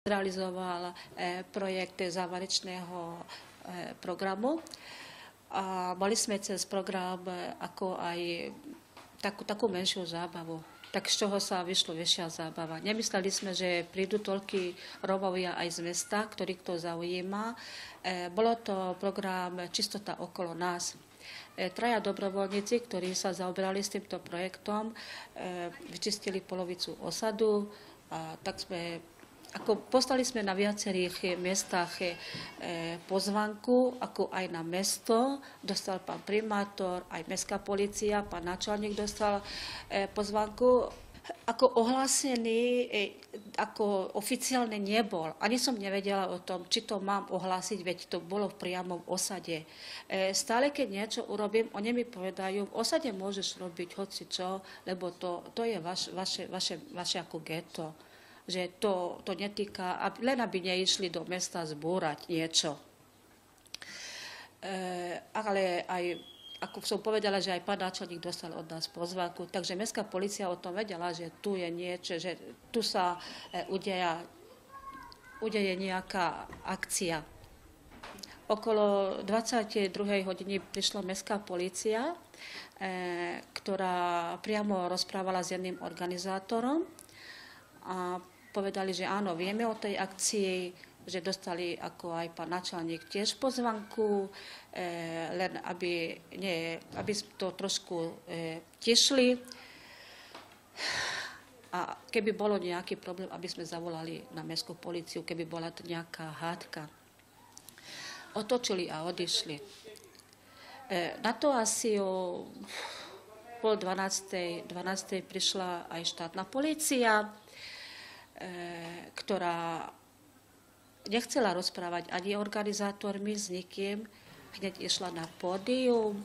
Realizoval projekt záverečného programu a mali sme cez program ako aj takú menšiu zábavu. Tak z čoho sa vyšlo väčšia zábava. Nemysleli sme, že prídu toľkí Rómovia aj z mesta, ktorých to zaujíma. Bolo to program Čistota okolo nás. Traja dobrovoľníci, ktorí sa zaoberali s týmto projektom, vyčistili polovicu osadu a tak poslali sme na viacerých miestach pozvanku, ako aj na mesto. Dostal pán primátor, aj mestská polícia, pán náčelník dostal pozvanku. Ako ohlásený, ako oficiálne nebol. Ani som nevedela o tom, či to mám ohlásiť, veď to bolo v priamom osade. Stále, keď niečo urobím, oni mi povedajú, v osade môžeš robiť hocičo, lebo to je vaše ako ghetto. Že to netýka, len aby neišli do mesta zbúrať niečo. Ale aj, ako som povedala, že aj pán náčelník dostal od nás pozvánku, takže mestská polícia o tom vedela, že tu je niečo, že tu sa udeje nejaká akcia. Okolo 22. hodiny prišla mestská polícia, ktorá priamo rozprávala s jedným organizátorom a povedali, že áno, vieme o tej akcii, že dostali ako aj pán náčelník tiež pozvanku, len aby to trošku tišli. A keby bolo nejaký problém, aby sme zavolali na mestskú políciu, keby bola to nejaká hádka. Otočili a odišli. Na to asi o 11:30 prišla aj štátna polícia, ktorá nechcela rozprávať ani organizátormi s nikým, hneď išla na pódium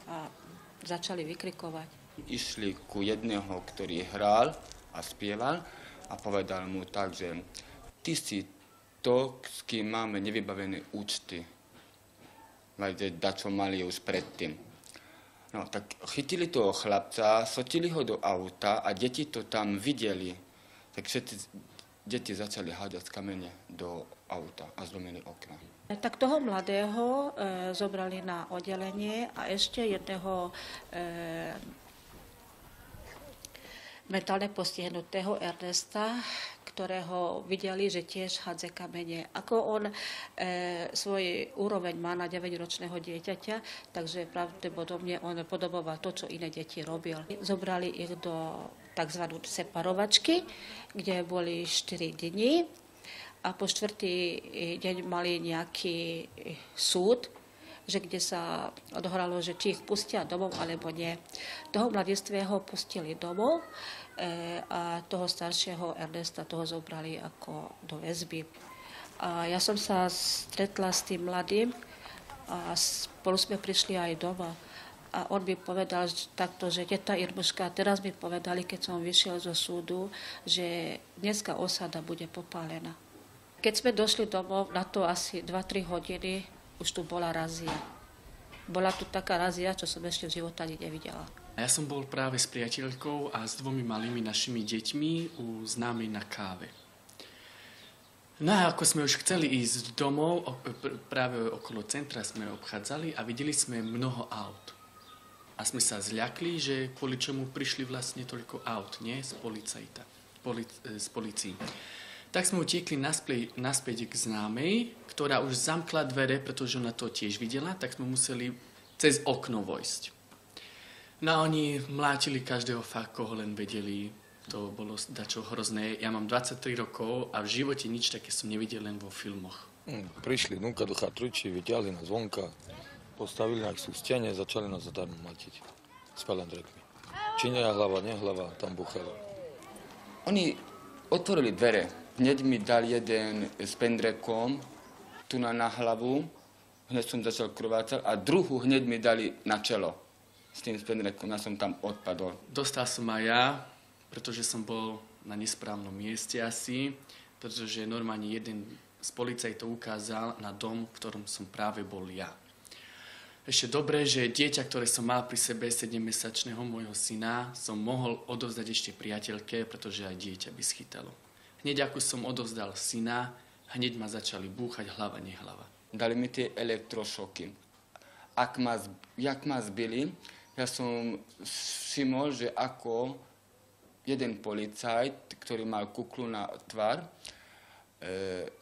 a začali vykrikovať. Išli ku jedného, ktorý hral a spieval a povedal mu tak, že ty si to, s kým máme nevybavené účty. Dačo mali už predtým. No, tak chytili toho chlapca, sotili ho do auta a deti to tam videli. Tak všetci deti začali hádzať kamene do auta a zlomili okna. Tak toho mladého zobrali na oddelenie a ešte jedného mentálne postihnutého Ernesta, ktorého videli, že tiež hádze kamene. Ako on svoj úroveň má na 9-ročného dieťaťa, takže pravdepodobne on podoboval to, čo iné deti robil. Zobrali ich do tzv. Separovačky, kde boli 4 dni a po 4. deň mali nejaký súd, že kde sa odohralo, že či ich pustia domov alebo nie. Toho mladistvého pustili domov a toho staršieho Ernesta toho zobrali ako do väzby. A ja som sa stretla s tým mladým a spolu sme prišli aj doma. A on mi povedal takto, že teta Irmuška, teraz mi povedali, keď som vyšiel zo súdu, že dneska osada bude popálená. Keď sme došli domov, na to asi 2-3 hodiny, už tu bola razia. Bola tu taká razia, čo som ešte v živote ani nevidela. Ja som bol práve s priateľkou a s 2 malými našimi deťmi u známej na káve. No a ako sme už chceli ísť domov, práve okolo centra sme obchádzali a videli sme mnoho aut. A sme sa zľakli, že kvôli čomu prišli vlastne toľko aut, nie? Z polícií. Tak sme utiekli naspäť k známej, ktorá už zamkla dvere, pretože ona to tiež videla, tak sme museli cez okno vojsť. No a oni mlátili každého fakt, koho len vedeli. To bolo dačo hrozné. Ja mám 23 rokov a v živote nič také som nevidel len vo filmoch. Prišli dnuka do chatruči, vyťahli nás zvonka, postavili nás sú stene, začali nás zadarmo mlatiť s palandrekmi. Či nie hlava, nehlava, tam buchalo. Oni otvorili dvere. Hneď mi dal jeden s pendrekom tu na hlavu, hneď som začal krvácať a druhú hneď mi dali na čelo. S tým pendrekom, ja som tam odpadol. Dostal som aj ja, pretože som bol na nesprávnom mieste asi, pretože normálne jeden z policajtov ukázal na dom, v ktorom som práve bol ja. Ešte dobre, že dieťa, ktoré som mal pri sebe, 7-mesačného môjho syna, som mohol odovzdať ešte priateľke, pretože aj dieťa by schytalo. Hneď ako som odovzdal syna, hneď ma začali búchať hlava, nehlava. Dali mi tie elektrošoky. Jak ma zbili, ja som všimol, že ako jeden policajt, ktorý mal kuklu na tvár,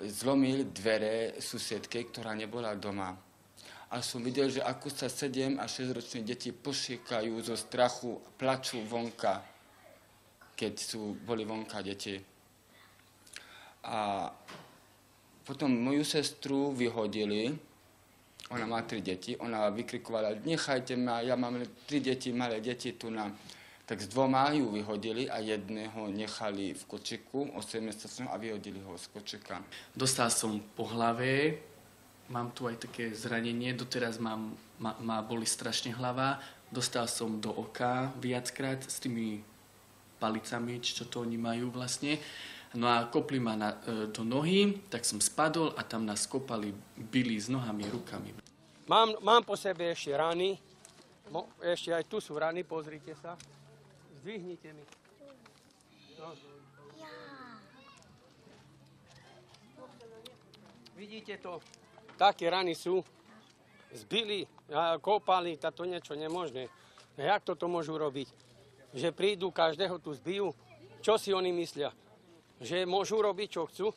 zlomil dvere susedke, ktorá nebola doma. A som videl, že ako sa 7 a 6 ročné deti pošiekajú zo strachu, plačú vonka, keď boli vonka deti. A potom moju sestru vyhodili, ona má 3 deti, ona vykrikovala, nechajte ma, ja mám 3 deti, malé deti tu na... Tak s 2 ju vyhodili a jedného nechali v kočiku, 8-mesačného, a vyhodili ho z kočika. Dostal som po hlave, mám tu aj také zranenie, doteraz ma boli strašne hlava, dostal som do oka viackrát s tými palicami, čo to oni majú vlastne. No a kopli ma do nohy, tak som spadol a tam nás kopali, bili s nohami, rukami. Mám po sebe ešte rany, ešte aj tu sú rany, pozrite sa. Zdvihnite mi. No. Vidíte to? Také rany sú. Zbili, kopali, to niečo nemožné. Jak toto môžu robiť? Že prídu, každého tu zbijú? Čo si oni myslia? Že môžu robiť, čo chcú?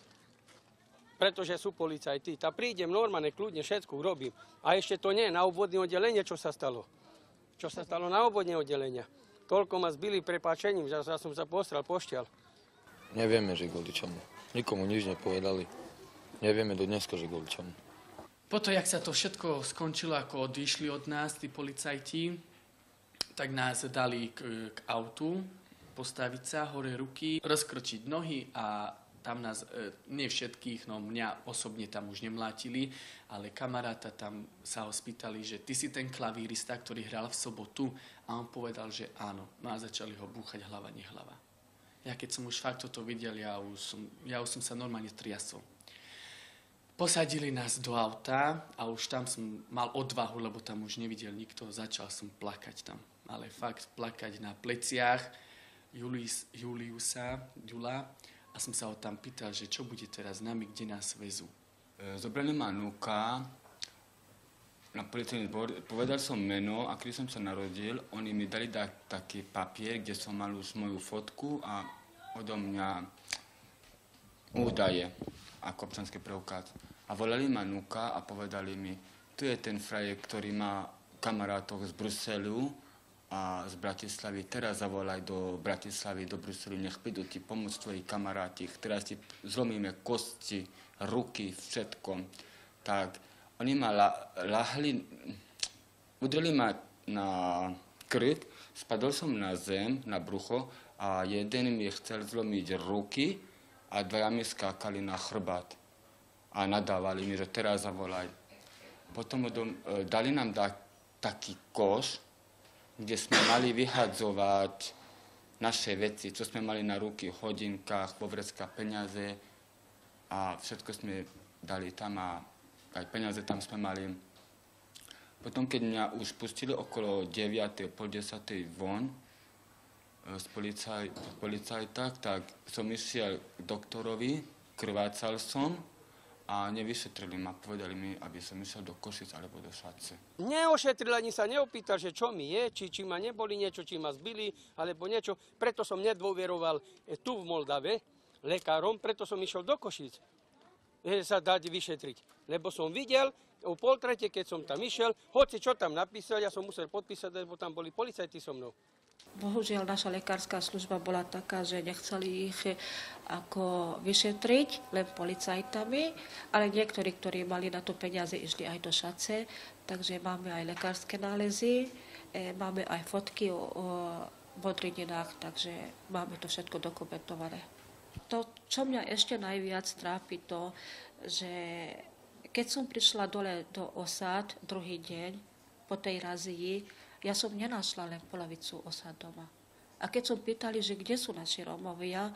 Pretože sú policajti. Tak prídem normálne, kľudne, všetko urobím. A ešte to nie, na obvodné oddelenie, čo sa stalo. Čo sa stalo na obvodné oddelenia. Toľko ma zbili prepáčením, že ja som sa postral, pošťal. Nevieme, že kvôli čomu. Nikomu nič nepovedali. Nevieme do dneska, že kvôli čomu. Potom, jak sa to všetko skončilo, ako odišli od nás, tí policajti, tak nás dali k autu, postaviť sa, hore ruky, rozkročiť nohy a tam nás, nie všetkých, no mňa osobne tam už nemlátili, ale kamaráta tam sa ho spýtali, že ty si ten klavírista, ktorý hral v sobotu, a on povedal, že áno. No a začali ho búchať hlava, nehlava. Ja keď som už fakt toto videl, ja už som sa normálne triasol. Posadili nás do auta a už tam som mal odvahu, lebo tam už nevidel nikto, začal som plakať tam. Ale fakt plakať na pleciach Jula, a som sa ho tam pýtal, že čo bude teraz s nami, kde nás vezú. Zobrali ma núka na policajný zbor, povedal som meno a keď som sa narodil, oni mi dali taký papier, kde som mal už moju fotku a odo mňa údaje ako občanský preukaz. A volali ma núka a povedali mi, tu je ten frajer, ktorý má kamarátov z Bruselu a z Bratislavy, teraz zavolaj do Bratislavy, do Bruselu, nech prídu ti pomôcť tvoji kamaráti, teraz ti zlomíme kosti, ruky, všetko. Tak oni ma udreli ma na krk, spadol som na zem, na brucho a jeden mi chcel zlomiť ruky a 2 mi skákali na chrbát a nadávali mi, že teraz zavolaj. Potom dali nám taký koš, kde sme mali vyhadzovať naše veci, čo sme mali na ruky, v hodinkách, vo vreckách, peniaze a všetko sme dali tam a aj peniaze tam sme mali. Potom, keď mňa už pustili okolo 9, pol 10 von z policajta, tak som išiel k doktorovi, krvácal som a nevyšetrili ma. Povedali mi, aby som išiel do Košic alebo do Šatce. Neošetril, ani sa neopýtal, že čo mi je, či ma neboli niečo, či ma zbili, alebo niečo. Preto som nedôveroval tu v Moldave lekárom, preto som išiel do Košic sa dať vyšetriť. Lebo som videl, o 2:30, keď som tam išiel, hoci čo tam napísal, ja som musel podpísať, lebo tam boli policajti so mnou. Bohužiaľ, naša lekárska služba bola taká, že nechceli ich ako vyšetriť len policajtami, ale niektorí, ktorí mali na to peniaze, išli aj do Šace, takže máme aj lekárske nálezy, máme aj fotky o modrininách, takže máme to všetko dokumentované. To, čo mňa ešte najviac trápi, to, že keď som prišla dole do osád druhý deň po tej razii, ja som nenašla len polovicu osad doma. A keď som pýtali, že kde sú naši Rómovia,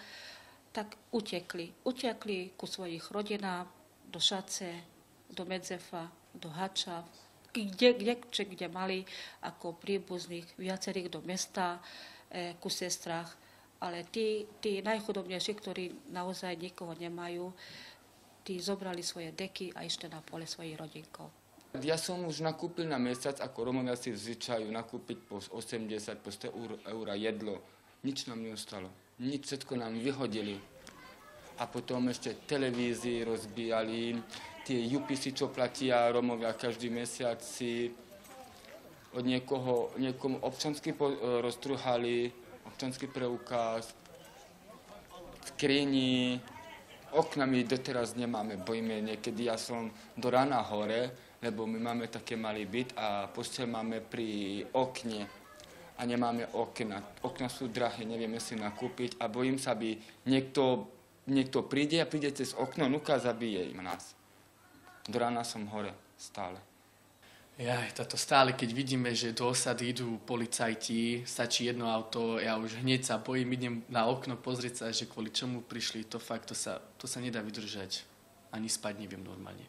tak utekli. Utekli ku svojich rodinám, do Šace, do Medzefa, do Hača, kde mali ako príbuzných viacerých do mesta, ku sestrách. ale tí najchudobnejší, ktorí naozaj nikoho nemajú, tí zobrali svoje deky a išli na pole svojich rodinkov. Ja som už nakúpil na mesiac, ako Romovia si zvyčajú nakúpiť po 80, po 100 eur jedlo. Nič nám neostalo. Nič, všetko nám vyhodili. A potom ešte televízii rozbíjali, tie UPC, čo platia Romovia každý mesiac, si od niekomu občansky roztruhali, občanský preukaz, skrini, oknami doteraz nemáme, bojíme niekedy, ja som do rána hore, lebo my máme také malý byt a posteľ máme pri okne a nemáme okna. Okna sú drahé, nevieme si nakúpiť a bojím sa, aby niekto príde a príde cez okno, nuka zabije im nás. Do rána som hore stále. Táto stále, keď vidíme, že do osady idú policajti, stačí jedno auto, ja už hneď sa bojím, idem na okno pozrieť sa, že kvôli čomu prišli, to fakt, to sa nedá vydržať. Ani spať neviem normálne.